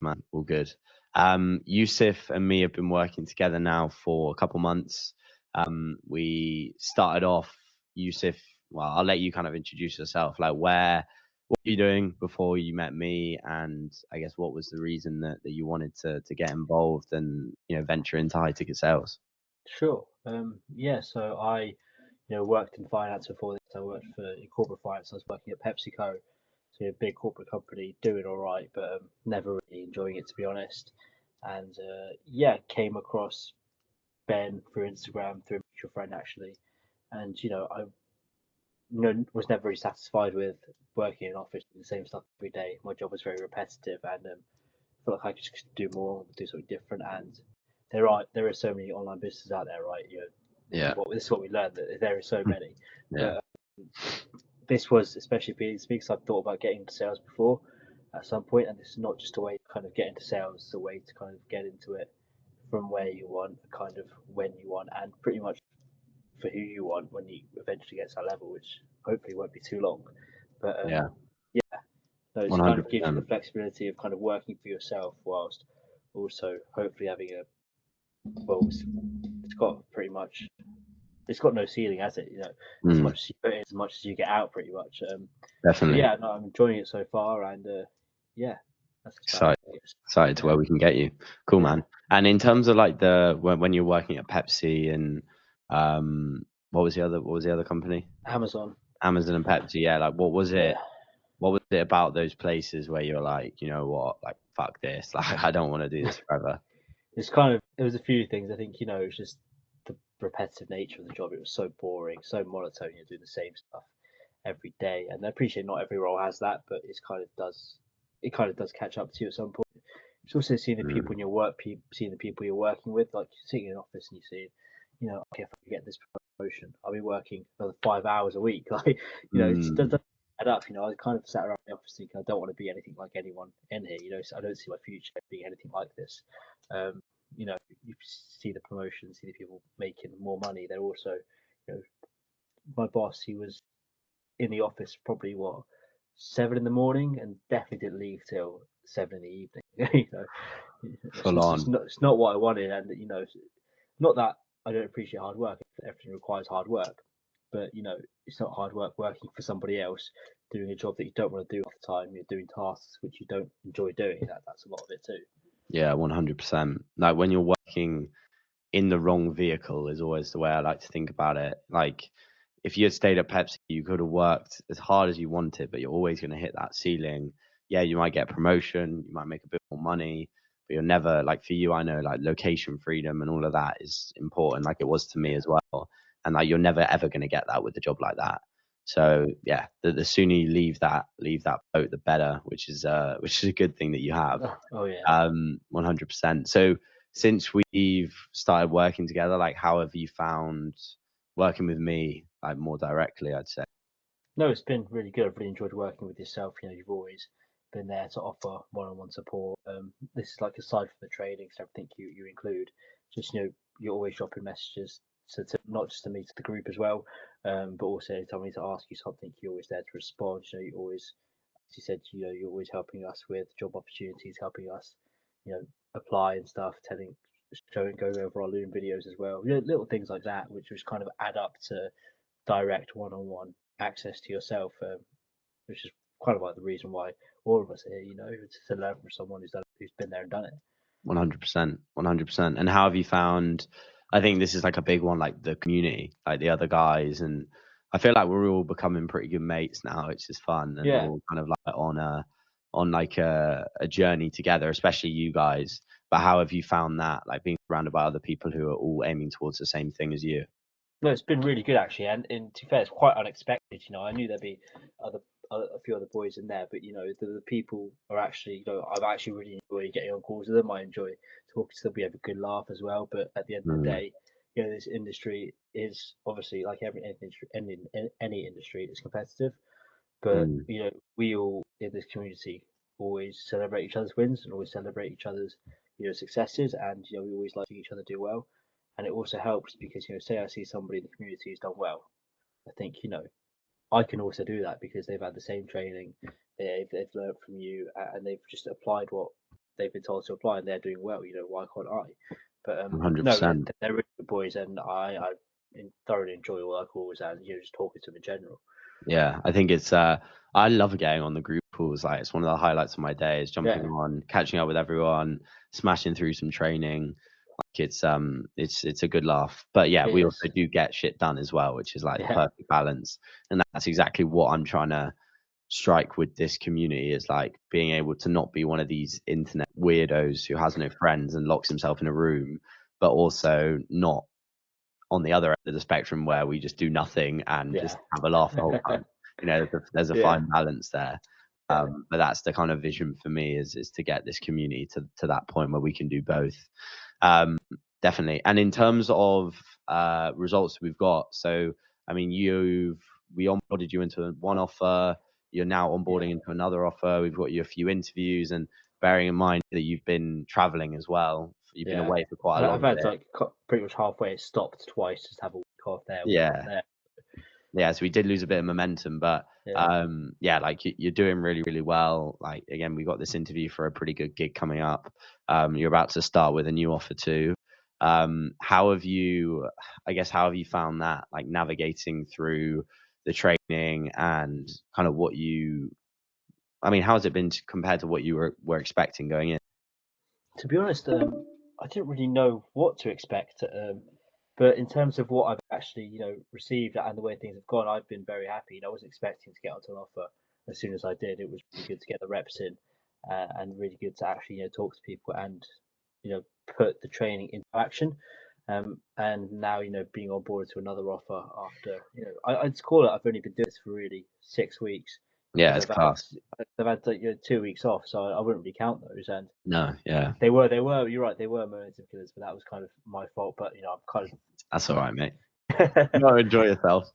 man. All good. Yusuf and me have been working together now for a couple months. We started off, Yusuf. Well, I'll let you kind of introduce yourself. Like, what were you doing before you met me, and I guess what was the reason that you wanted to get involved and venture into high ticket sales? Sure. Yeah, so I worked in finance before this. I worked in corporate finance. I was working at PepsiCo, so a big corporate company, doing all right, but never really enjoying it to be honest. And yeah, came across Ben through Instagram through a mutual friend actually, and I was never really satisfied with working in an office doing the same stuff every day. My job was very repetitive, and felt like I could just do more, do something different. And there are so many online businesses out there, right? Yeah, This is what we learned, that there are so many. yeah, But this was especially because I've thought about getting into sales before at some point, and this is not just a way to kind of get into sales; it's a way to kind of get into it from where you want, kind of when you want, and pretty much for who you want when you eventually get to that level, which hopefully won't be too long. But yeah, yeah, no, it kind of gives you the 100%. flexibility of kind of working for yourself whilst also hopefully having a well, it's got pretty much it's got no ceiling, has it? As Mm, much as you put in, as much as you get out, pretty much. So definitely. yeah, no, I'm enjoying it so far, and yeah, that's about Excited, it, I guess. excited to Yeah, where we can get you. Cool, yeah. man. And in terms of like when you're working at Pepsi and what was the other company? Amazon. Amazon and Pepsi, yeah. Like, what was it? Yeah, What was it about those places where you're like, you know what, like, fuck this, like, I don't want to do this forever. it was a few things. I think it's just the repetitive nature of the job. It was so boring, so monotone. You're doing the same stuff every day, and I appreciate not every role has that, but it kind of does catch up to you at some point. It's also seeing the Mm, people in your work, seeing the people you're working with, like sitting in an office and you see, okay, if I get this promotion, I'll be working another 5 hours a week. Like, it mm, doesn't add up. I kind of sat around the office thinking I don't want to be anything like anyone in here. So I don't see my future being anything like this. Um, you see the promotions, see the people making more money. They're also, you know, my boss, he was in the office probably what 7 in the morning and definitely didn't leave till 7 in the evening. full on. It's not what I wanted, and not that I don't appreciate hard work. Everything requires hard work, but it's not hard work working for somebody else doing a job that you don't want to do all the time. You're doing tasks which you don't enjoy doing. That's a lot of it too. Yeah, 100%. Like, when you're working in the wrong vehicle is always the way I like to think about it. Like, if you had stayed at Pepsi, you could have worked as hard as you wanted, but you're always going to hit that ceiling. Yeah, you might get a promotion, you might make a bit more money, but you're never like, for you, I know like location freedom and all of that is important, like it was to me Yeah. as well. And like you're never ever going to get that with a job like that. So yeah, the sooner you leave that boat, the better, which is a good thing that you have. Oh yeah. 100%. So since we've started working together, like, how have you found working with me, like, more directly, I'd say? No, it's been really good. I've really enjoyed working with yourself. You've always been there to offer one-on-one support. This is like aside from the training, so everything you include. Just you're always dropping messages to not just to me, to the group as well, but also anytime I need to ask you something, you're always there to respond. You always, as you said, you're always helping us with job opportunities, helping us, you know, apply and stuff, showing, going over our Loom videos as well. Little things like that, which just kind of add up to direct one-on-one access to yourself, which is kind of like the reason why all of us are here, to learn from someone who's been there and done it. 100%, 100%. And how have you found, I think this is, like, a big one, like, the community, like, the other guys, and I feel like we're all becoming pretty good mates now, which is fun, and we're Yeah, all kind of, like, like, a journey together, especially you guys. But how have you found that, like, being surrounded by other people who are all aiming towards the same thing as you? no, it's been really good actually, and to be fair, it's quite unexpected. I knew there'd be other, a few other boys in there, but the people are actually, I've actually really enjoyed getting on calls with them. I enjoy talking to them. We have a good laugh as well. But at the end of the Mm, day, this industry is obviously like every industry, any industry, is competitive. But mm, we all in this community always celebrate each other's wins and always celebrate each other's successes, and we always like to see each other do well. And it also helps because say I see somebody in the community who's done well, I think I can also do that because they've had the same training, they've learned from you, and they've just applied what they've been told to apply and they're doing well. Why can't I? But no, 100%. they're really good boys, and I thoroughly enjoy all our calls and just talking to them in general. Yeah, I think it's I love getting on the group calls. Like it's one of the highlights of my day is jumping Yeah, on, catching up with everyone, smashing through some training. Like it's a good laugh. But yeah, it we is. also do get shit done as well, which is like the Yeah, perfect balance. And that's exactly what I'm trying to strike with this community is like being able to not be one of these internet weirdos who has no friends and locks himself in a room, but also not on the other end of the spectrum where we just do nothing and yeah, just have a laugh the whole time. There's a yeah, fine balance there. yeah. But that's the kind of vision for me is to get this community to that point where we can do both. Um, Definitely. And in terms of results we've got, so I mean, we onboarded you into one offer. You're now onboarding Yeah. into another offer. We've got you a few interviews, and bearing in mind that you've been traveling as well, you've been Yeah, away for quite a I've long had bit. like pretty much halfway. It stopped twice, just have a week off there, week off Yeah, there. yeah, so we did lose a bit of momentum, but Yeah, yeah, like you're doing really, really well. Like again, we got this interview for a pretty good gig coming up. You're about to start with a new offer too. How have you, I guess, how have you found that, like navigating through the training and kind of I mean, how has it been compared to what you were expecting going in? to be honest, I didn't really know what to expect. But in terms of what I've actually, received and the way things have gone, I've been very happy. I wasn't expecting to get onto an offer as soon as I did. It was really good to get the reps in, and really good to actually, talk to people and, put the training into action. And now, being on board to another offer after, I'd call it, I've only been doing this for really 6 weeks Yeah, because it's class. I've had like, 2 weeks off, so I wouldn't really count those. And No, yeah, you're right, they were momentum killers, but that was kind of my fault. But I'm kind that's all right, mate. of No, enjoy yourself.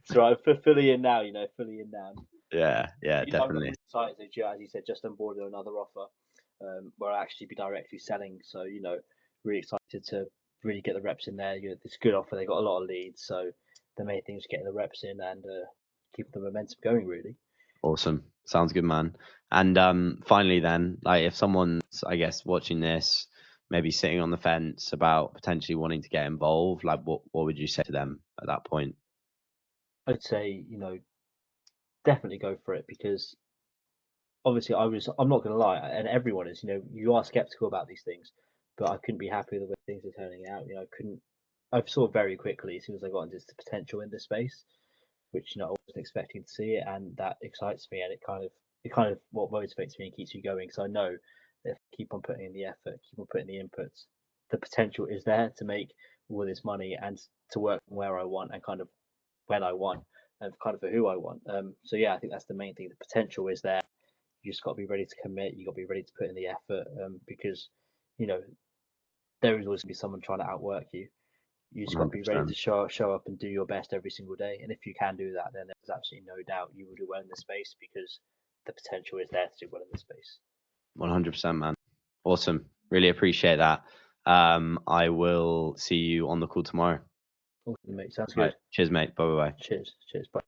so I'm fully in now, fully in now. Yeah, yeah, I'm definitely. really excited to, as you said, just on board with another offer, where I actually be directly selling. So really excited to really get the reps in there. It's a good offer. They got a lot of leads, so the main thing is getting the reps in and keep the momentum going. Really. Awesome. Sounds good, man. And finally then, like if someone's, I guess, watching this, maybe sitting on the fence about potentially wanting to get involved, like what would you say to them at that point? I'd say definitely go for it because obviously I'm not going to lie, and everyone is, you are skeptical about these things, but I couldn't be happy with the way things are turning out. I saw very quickly as soon as I got into the potential in this space, which I wasn't expecting to see it, and that excites me, and it kind of what motivates me and keeps me going because I know that if I keep on putting in the effort, keep on putting the inputs, the potential is there to make all this money and to work where I want and kind of when I want and kind of for who I want. So yeah, I think that's the main thing. The potential is there. You just got to be ready to commit. You got to be ready to put in the effort, because you know there is always going to be someone trying to outwork you. You just got to be ready to 100%. show up and do your best every single day. And if you can do that, then there's absolutely no doubt you will do well in the space because the potential is there to do well in the space. 100%, man. Awesome. Really appreciate that. I will see you on the call tomorrow. Awesome, mate. Sounds Right. good. Cheers, mate. Bye bye. Cheers. Cheers. Bye.